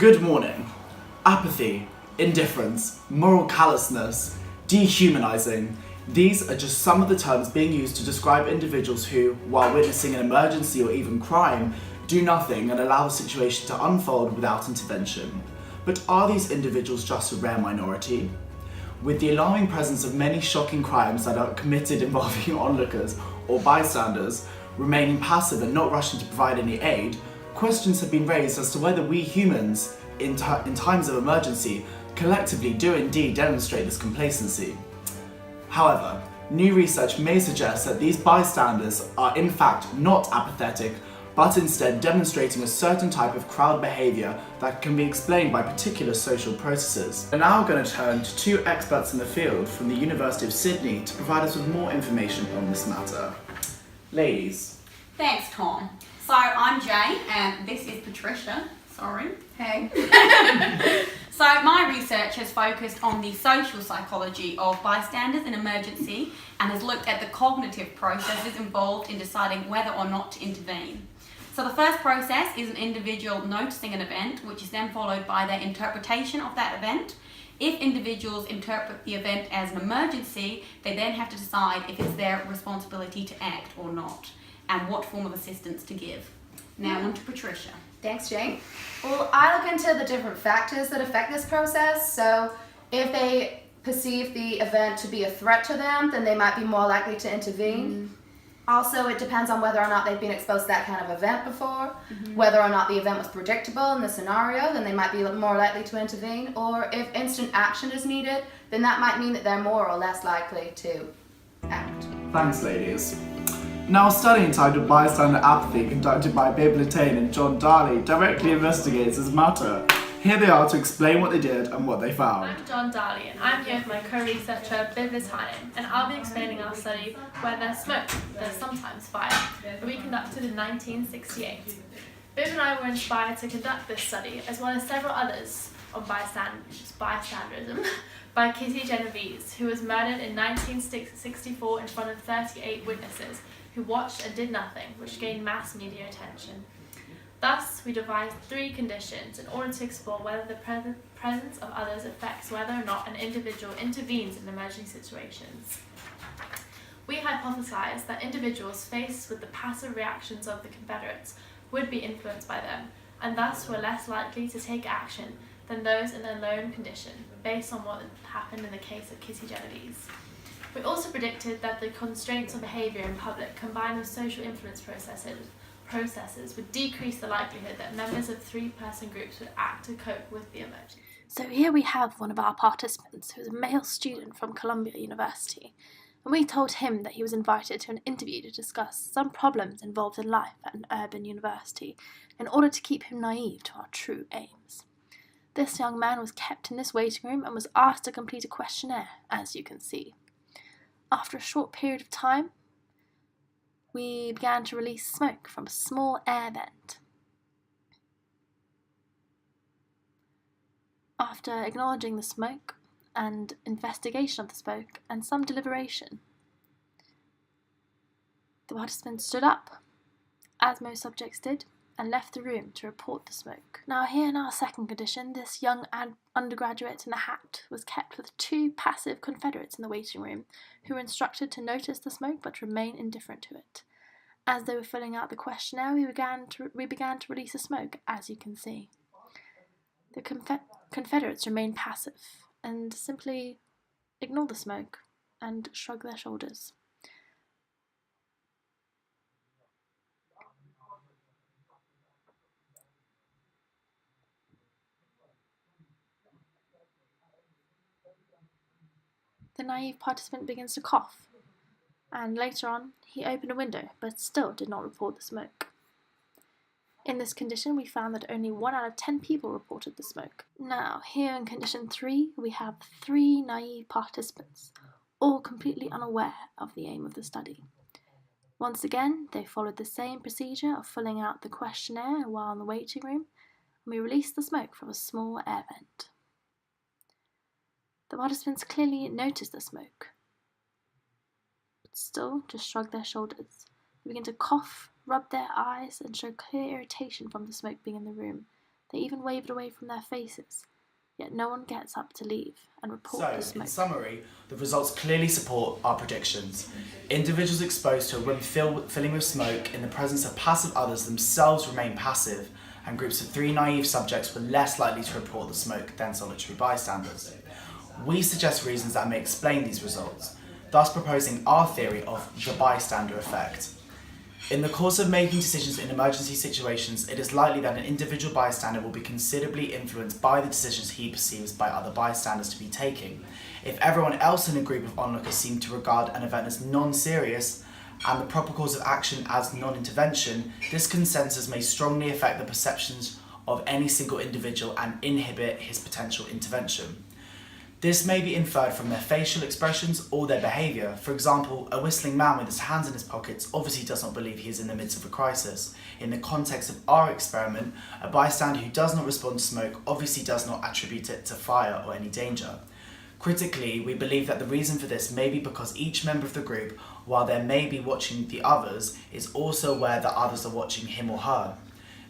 Good morning. Apathy, indifference, moral callousness, dehumanizing. These are just some of the terms being used to describe individuals who, while witnessing an emergency or even crime, do nothing and allow the situation to unfold without intervention. But are these individuals just a rare minority? With the alarming presence of many shocking crimes that are committed involving onlookers or bystanders remaining passive and not rushing to provide any aid, questions have been raised as to whether we humans, in times of emergency, collectively do indeed demonstrate this complacency. However, new research may suggest that these bystanders are in fact not apathetic, but instead demonstrating a certain type of crowd behaviour that can be explained by particular social processes. We're now going to turn to two experts in the field from the University of Sydney to provide us with more information on this matter. Ladies. Thanks, Tom. So I'm Jane and this is Patricia. Sorry. Hey. So my research has focused on the social psychology of bystanders in emergency and has looked at the cognitive processes involved in deciding whether or not to intervene. So the first process is an individual noticing an event, which is then followed by their interpretation of that event. If individuals interpret the event as an emergency, they then have to decide if it's their responsibility to act or not, and what form of assistance to give. Now on to Patricia. Thanks, Jane. Well, I look into the different factors that affect this process. So if they perceive the event to be a threat to them, then they might be more likely to intervene. Also, it depends on whether or not they've been exposed to that kind of event before. Whether or not the event was predictable in the scenario, then they might be more likely to intervene. Or if instant action is needed, then that might mean that they're more or less likely to act. Thanks, ladies. Now, a study entitled Bystander Apathy, conducted by Bibb Latane and John Darley, directly investigates this matter. Here they are to explain what they did and what they found. I'm John Darley and I'm here with my co-researcher Bibb Latane, and I'll be explaining our study Where There's Smoke, There's Sometimes Fire, that we conducted in 1968. Bibb and I were inspired to conduct this study, as well as several others on bystanderism, by Kitty Genovese, who was murdered in 1964 in front of 38 witnesses who watched and did nothing, which gained mass media attention. Thus, we devised three conditions in order to explore whether the presence of others affects whether or not an individual intervenes in emergency situations. We hypothesized that individuals faced with the passive reactions of the Confederates would be influenced by them, and thus were less likely to take action than those in a lone condition, based on what happened in the case of Kitty Genovese. We also predicted that the constraints of behaviour in public, combined with social influence processes would decrease the likelihood that members of three-person groups would act to cope with the emergency. So here we have one of our participants who is a male student from Columbia University, and we told him that he was invited to an interview to discuss some problems involved in life at an urban university in order to keep him naive to our true aims. This young man was kept in this waiting room and was asked to complete a questionnaire, as you can see. After a short period of time, we began to release smoke from a small air vent. After acknowledging the smoke and investigation of the smoke and some deliberation, the participant stood up, as most subjects did, and left the room to report the smoke. Now here in our second condition, this young undergraduate in a hat was kept with two passive Confederates in the waiting room who were instructed to notice the smoke but remain indifferent to it. As they were filling out the questionnaire, we began to release the smoke, as you can see. The Confederates remained passive and simply ignored the smoke and shrugged their shoulders. The naive participant begins to cough, and later on he opened a window but still did not report the smoke. In this condition, we found that only 1 out of 10 people reported the smoke. Now, here in condition 3, we have 3 naive participants, all completely unaware of the aim of the study. Once again, they followed the same procedure of filling out the questionnaire while in the waiting room, and we released the smoke from a small air vent. The participants clearly noticed the smoke, but still just shrugged their shoulders. They began to cough, rub their eyes, and show clear irritation from the smoke being in the room, They even wave it away from their faces. Yet no one gets up to leave and report the So, smoke. in summary, the results clearly support our predictions. Individuals exposed to a room filling with smoke in the presence of passive others themselves remain passive, and groups of 3 naive subjects were less likely to report the smoke than solitary bystanders. We suggest reasons that may explain these results, thus proposing our theory of the bystander effect. In the course of making decisions in emergency situations, it is likely that an individual bystander will be considerably influenced by the decisions he perceives by other bystanders to be taking. If everyone else in a group of onlookers seem to regard an event as non-serious and the proper course of action as non-intervention, this consensus may strongly affect the perceptions of any single individual and inhibit his potential intervention. This may be inferred from their facial expressions or their behaviour. For example, a whistling man with his hands in his pockets obviously does not believe he is in the midst of a crisis. In the context of our experiment, a bystander who does not respond to smoke obviously does not attribute it to fire or any danger. Critically, we believe that the reason for this may be because each member of the group, while they may be watching the others, is also aware that others are watching him or her.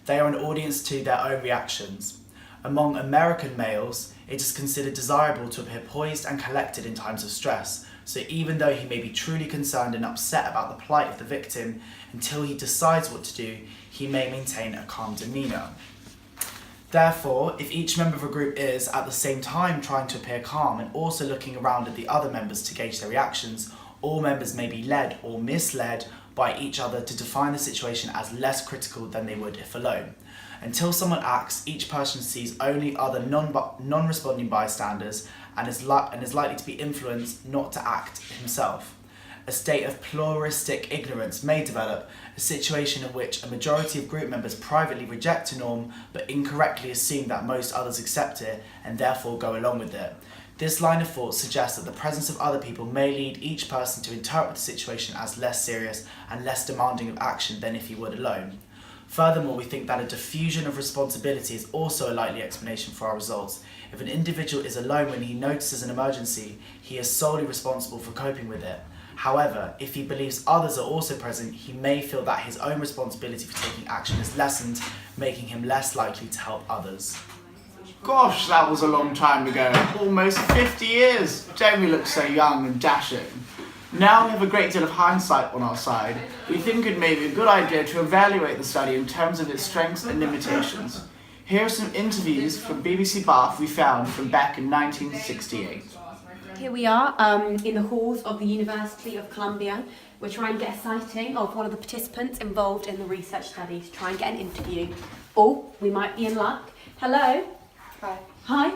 They are an audience to their own reactions. Among American males, it is considered desirable to appear poised and collected in times of stress, so even though he may be truly concerned and upset about the plight of the victim, until he decides what to do, he may maintain a calm demeanour. Therefore, if each member of a group is, at the same time, trying to appear calm and also looking around at the other members to gauge their reactions, all members may be led or misled by each other to define the situation as less critical than they would if alone. Until someone acts, each person sees only other non-responding bystanders and is likely to be influenced not to act himself. A state of pluralistic ignorance may develop, a situation in which a majority of group members privately reject a norm but incorrectly assume that most others accept it and therefore go along with it. This line of thought suggests that the presence of other people may lead each person to interpret the situation as less serious and less demanding of action than if he would alone. Furthermore, we think that a diffusion of responsibility is also a likely explanation for our results. If an individual is alone when he notices an emergency, he is solely responsible for coping with it. However, if he believes others are also present, he may feel that his own responsibility for taking action is lessened, making him less likely to help others. Gosh, that was a long time ago. Almost 50 years. Jamie looks so young and dashing. Now we have a great deal of hindsight on our side. We think it may be a good idea to evaluate the study in terms of its strengths and limitations. Here are some interviews from BBC Bath we found from back in 1968. Here we are in the halls of the University of Columbia. We're trying to get a sighting of one of the participants involved in the research study to try and get an interview. Oh, we might be in luck. Hello. Hi. Hi.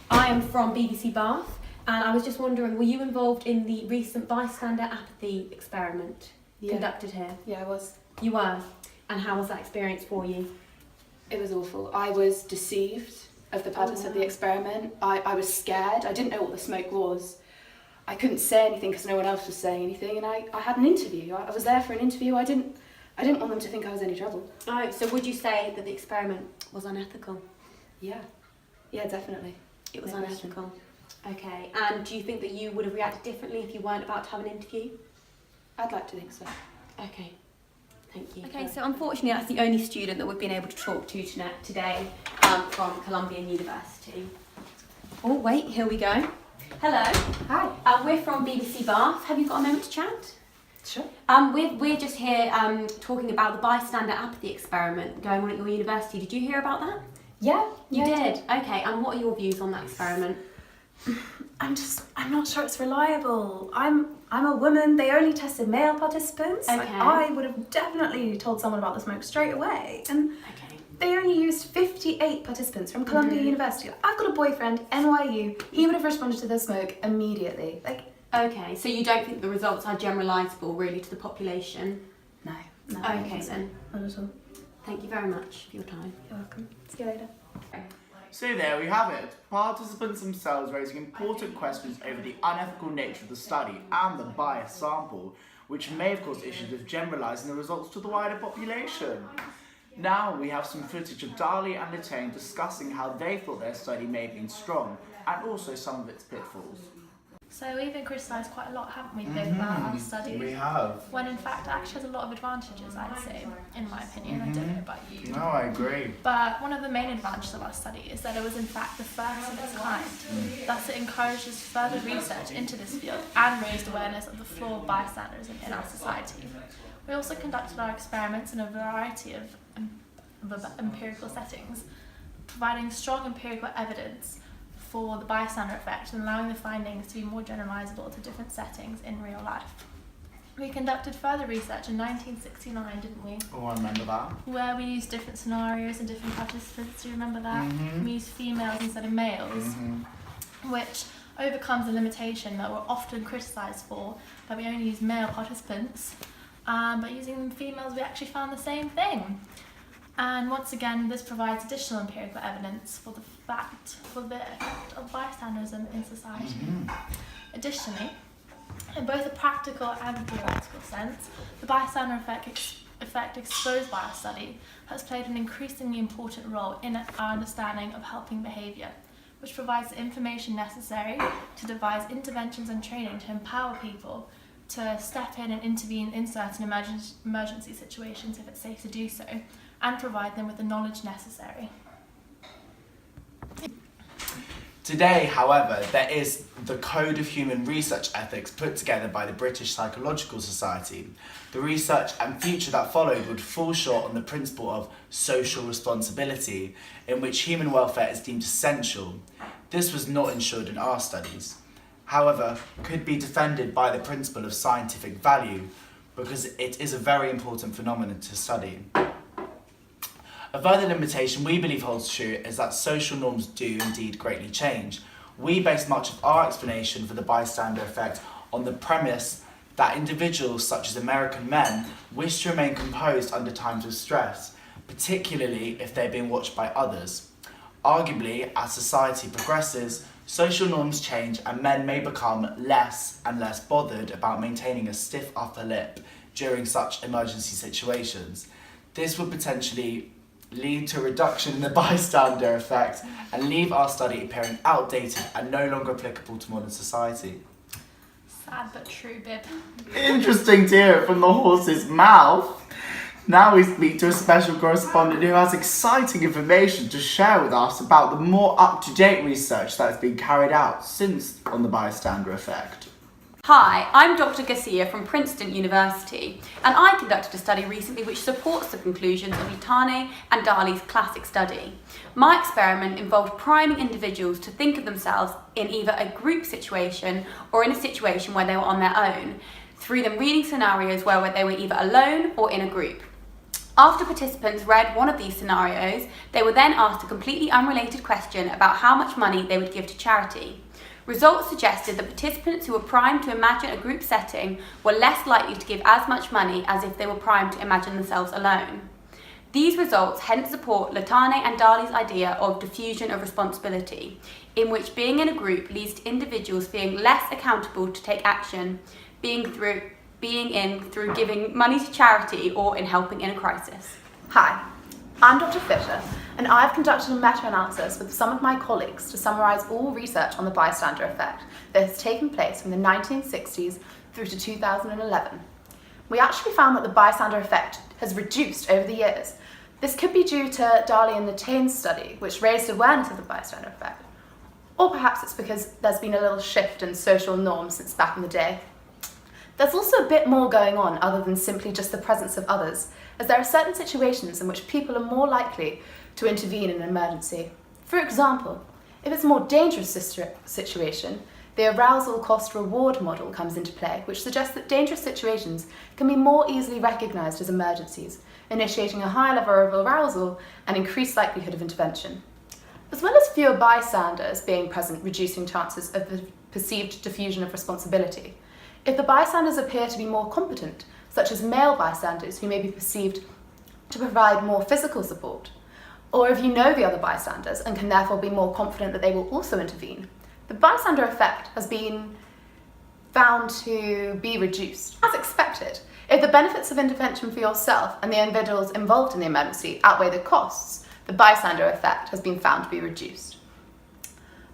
I am from BBC Bath. And I was just wondering, were you involved in the recent Bystander Apathy experiment conducted here? Yeah, I was. You were? And how was that experience for you? It was awful. I was deceived of the purpose of the experiment. I was scared. I didn't know what the smoke was. I couldn't say anything because no one else was saying anything, and I had an interview. I was there for an interview. I didn't want them to think I was any trouble. Oh, so would you say that the experiment was unethical? Yeah. Yeah, definitely. It was No question. unethical. Okay, and do you think that you would have reacted differently if you weren't about to have an interview? I'd like to think so. Okay, thank you. Okay, so unfortunately that's the only student that we've been able to talk to today from Columbian University. Oh wait, here we go. Hello. Hi. We're from BBC Bath. Have you got a moment to chat? Sure. We're just here talking about the Bystander Apathy experiment going on at your university. Did you hear about that? Yeah. You yeah, I did? Okay, and what are your views on that experiment? I'm not sure it's reliable. I'm a woman. They only tested male participants. Okay. I would have definitely told someone about the smoke straight away. And Okay. they only used 58 participants from Columbia University. I've got a boyfriend, NYU. He would have responded to the smoke immediately. Okay, so you don't think the results are generalisable really to the population? No. Okay then. Not at all. Thank you very much for your time. You're welcome. See you later. So there we have it. Participants themselves raising important questions over the unethical nature of the study and the biased sample, which may have caused issues with generalising the results to the wider population. Now we have some footage of Dali and Latane discussing how they thought their study may have been strong, and also some of its pitfalls. So we've been criticised quite a lot, haven't we, Viv, about our studies? We have. When in fact it actually has a lot of advantages, I'd say, in my opinion. I don't know about you. No, I agree. But one of the main advantages of our study is that it was in fact the first of its kind. Thus it encourages further research into this field and raised awareness of the flaw of bystanderism in our society. We also conducted our experiments in a variety of empirical settings, providing strong empirical evidence for the bystander effect and allowing the findings to be more generalizable to different settings in real life. We conducted further research in 1969, didn't we? Oh, I remember that. Where we used different scenarios and different participants. Do you remember that? We used females instead of males, which overcomes a limitation that we're often criticised for, that we only use male participants. But using females, we actually found the same thing. And once again, this provides additional empirical evidence for the effect of bystanderism in society. Additionally, in both a practical and theoretical sense, the bystander effect exposed by our study has played an increasingly important role in our understanding of helping behaviour, which provides the information necessary to devise interventions and training to empower people to step in and intervene in certain emergency situations if it's safe to do so, and provide them with the knowledge necessary. Today, however, there is the Code of Human Research Ethics put together by the British Psychological Society. The research and future that followed would fall short on the principle of social responsibility, in which human welfare is deemed essential. This was not ensured in our studies. However, could be defended by the principle of scientific value, because it is a very important phenomenon to study. A further limitation we believe holds true is that social norms do indeed greatly change. We base much of our explanation for the bystander effect on the premise that individuals such as American men wish to remain composed under times of stress, particularly if they're being watched by others. Arguably, as society progresses, social norms change and men may become less and less bothered about maintaining a stiff upper lip during such emergency situations. This would potentially lead to a reduction in the bystander effect and leave our study appearing outdated and no longer applicable to modern society. Sad but true, Bib. Interesting to hear it from the horse's mouth. Now we speak to a special correspondent who has exciting information to share with us about the more up-to-date research that has been carried out since on the bystander effect. Hi, I'm Dr. Garcia from Princeton University, and I conducted a study recently which supports the conclusions of Latane and Dali's classic study. My experiment involved priming individuals to think of themselves in either a group situation or in a situation where they were on their own, through them reading scenarios where they were either alone or in a group. After participants read one of these scenarios, they were then asked a completely unrelated question about how much money they would give to charity. Results suggested that participants who were primed to imagine a group setting were less likely to give as much money as if they were primed to imagine themselves alone. These results hence support Latane and Dali's idea of diffusion of responsibility, in which being in a group leads to individuals feeling less accountable to take action, being in through giving money to charity or in helping in a crisis. Hi, I'm Dr. Fisher, and I've conducted a meta-analysis with some of my colleagues to summarise all research on the bystander effect that has taken place from the 1960s through to 2011. We actually found that the bystander effect has reduced over the years. This could be due to Dali and Latane's study, which raised awareness of the bystander effect. Or perhaps it's because there's been a little shift in social norms since back in the day. There's also a bit more going on other than simply just the presence of others, as there are certain situations in which people are more likely to intervene in an emergency. For example, if it's a more dangerous situation, the arousal cost reward model comes into play, which suggests that dangerous situations can be more easily recognised as emergencies, initiating a high level of arousal and increased likelihood of intervention. As well as fewer bystanders being present, reducing chances of the perceived diffusion of responsibility. If the bystanders appear to be more competent, such as male bystanders who may be perceived to provide more physical support, or if you know the other bystanders and can therefore be more confident that they will also intervene, the bystander effect has been found to be reduced. As expected, if the benefits of intervention for yourself and the individuals involved in the emergency outweigh the costs, the bystander effect has been found to be reduced.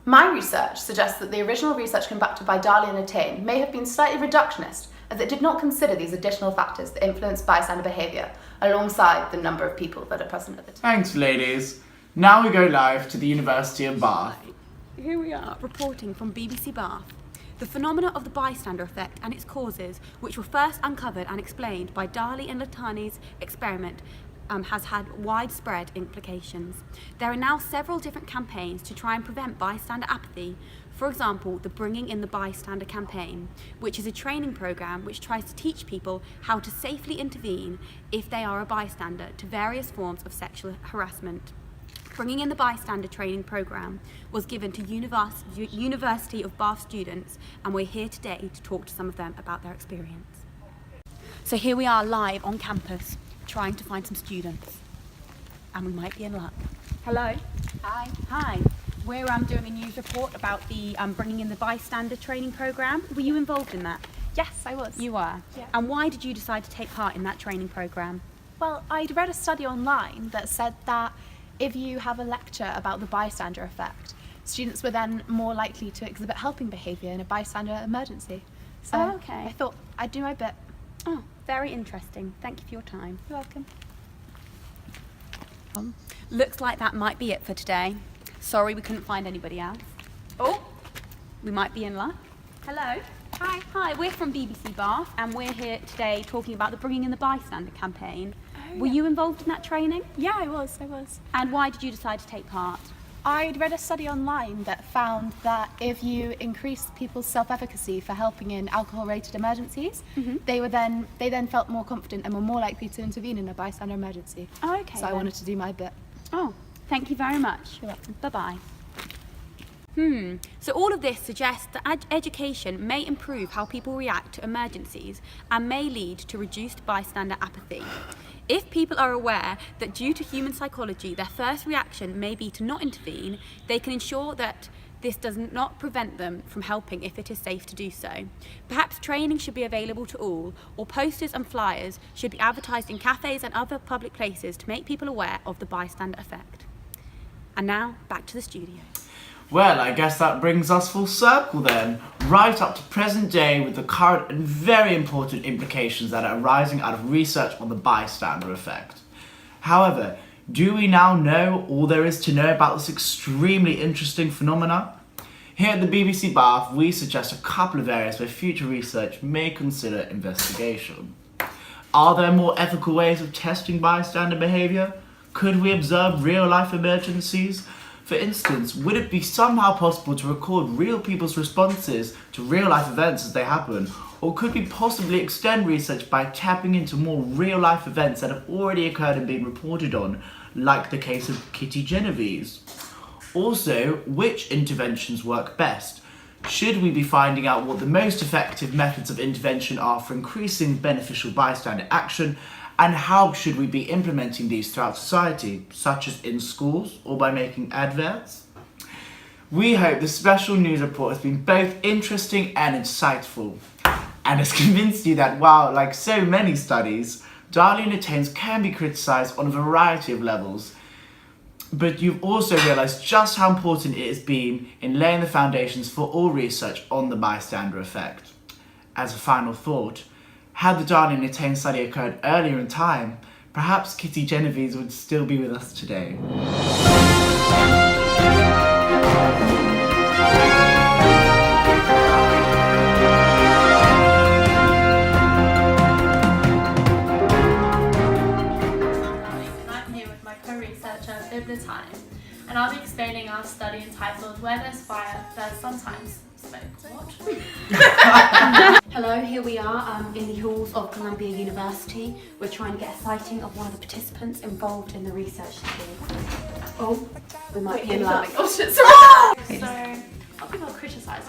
My research suggests that the original research conducted by Darley and Attain may have been slightly reductionist, as it did not consider these additional factors that influence bystander behaviour, alongside the number of people that are present at the time. Thanks, ladies. Now we go live to the University of Bath. Here we are, reporting from BBC Bath. The phenomena of the bystander effect and its causes, which were first uncovered and explained by Darley and Latani's experiment, has had widespread implications. There are now several different campaigns to try and prevent bystander apathy. For example, the Bringing in the Bystander campaign, which is a training programme which tries to teach people how to safely intervene if they are a bystander to various forms of sexual harassment. Bringing in the Bystander training programme was given to University of Bath students, and we're here today to talk to some of them about their experience. So here we are live on campus, trying to find some students, and we might be in luck. Hello. Hi. Hi. We're doing a news report about the Bringing in the Bystander training programme. Were you involved in that? Yes, I was. You were? Yeah. And why did you decide to take part in that training programme? Well, I'd read a study online that said that if you have a lecture about the bystander effect, students were then more likely to exhibit helping behaviour in a bystander emergency. So Oh, okay. I thought I'd do my bit. Oh, very interesting. Thank you for your time. You're welcome. Looks like that might be it for today. Sorry we couldn't find anybody else. Oh, we might be in luck. Hello. Hi. Hi, we're from BBC Bath and we're here today talking about the Bringing in the Bystander campaign. Were you involved in that training? Yeah, I was. And why did you decide to take part? I'd read a study online that found that if you increase people's self-efficacy for helping in alcohol-related emergencies, they then felt more confident and were more likely to intervene in a bystander emergency. Oh, okay. So I wanted to do my bit. Oh, thank you very much. You're welcome. Bye-bye. So all of this suggests that education may improve how people react to emergencies and may lead to reduced bystander apathy. If people are aware that due to human psychology their first reaction may be to not intervene, they can ensure that this does not prevent them from helping if it is safe to do so. Perhaps training should be available to all, or posters and flyers should be advertised in cafes and other public places to make people aware of the bystander effect. And now, back to the studio. Well, I guess that brings us full circle then, right up to present day with the current and very important implications that are arising out of research on the bystander effect. However, do we now know all there is to know about this extremely interesting phenomena? Here at the BBC Bath, we suggest a couple of areas where future research may consider investigation. Are there more ethical ways of testing bystander behaviour? Could we observe real-life emergencies? For instance, would it be somehow possible to record real people's responses to real-life events as they happen? Or could we possibly extend research by tapping into more real-life events that have already occurred and been reported on, like the case of Kitty Genovese? Also, which interventions work best? Should we be finding out what the most effective methods of intervention are for increasing beneficial bystander action? And how should we be implementing these throughout society, such as in schools or by making adverts? We hope this special news report has been both interesting and insightful, and has convinced you that while, like so many studies, Darley and Attains can be criticised on a variety of levels, but you've also realised just how important it has been in laying the foundations for all research on the bystander effect. As a final thought, had the Darley and Attain study occurred earlier in time, perhaps Kitty Genovese would still be with us today. I'm here with my co-researcher, Bystander, and I'll be explaining our study entitled Where There's Fire, There's Sometimes Smoke. What? Hello, here we are in the halls of Columbia University. We're trying to get a sighting of one of the participants involved in the research study. Oh, we might be in luck. So, I'll criticise.